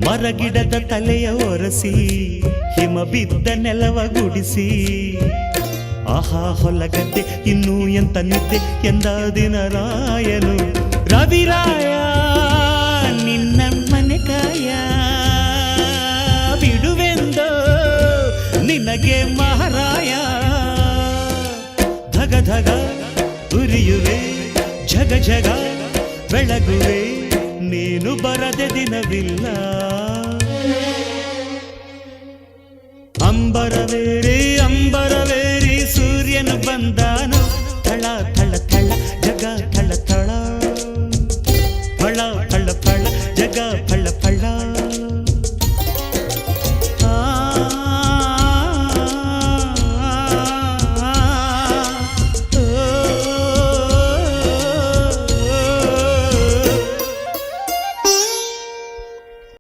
ಮರಗಿಡದ ತಲೆಯ ಒರೆಸಿ ಹಿಮ ಬಿದ್ದ ನೆಲವ ಗುಡಿಸಿ ಆಹಾ ಹೊಲಗದ್ದೆ ಇನ್ನೂ ಎಂತ ನಿದ್ದೆ ಎಂದ ದಿನರಾಯನು ರವಿರಾಯ ನಿನ್ನ ಮನೆ ಕಾಯ ಬಿಡುವೆಂದೋ ನಿನಗೆ ಮಹಾರಾಯ ಧಗ ಧಗ ಉರಿಯುವೆ ಜಗ ಜಗ ಬೆಳಗುವೆ ನೀನು ಬರದೆ ದಿನವಿಲ್ಲ ಅಂಬರವೇರಿ ಸೂರ್ಯನು ಬಂದಾನು ಥಳ ಥಳ ಥಳ ಜಗ ಥಳ ಥಳ ಫಳ ಫಳ ಫಳ ಜಗ ಫಳ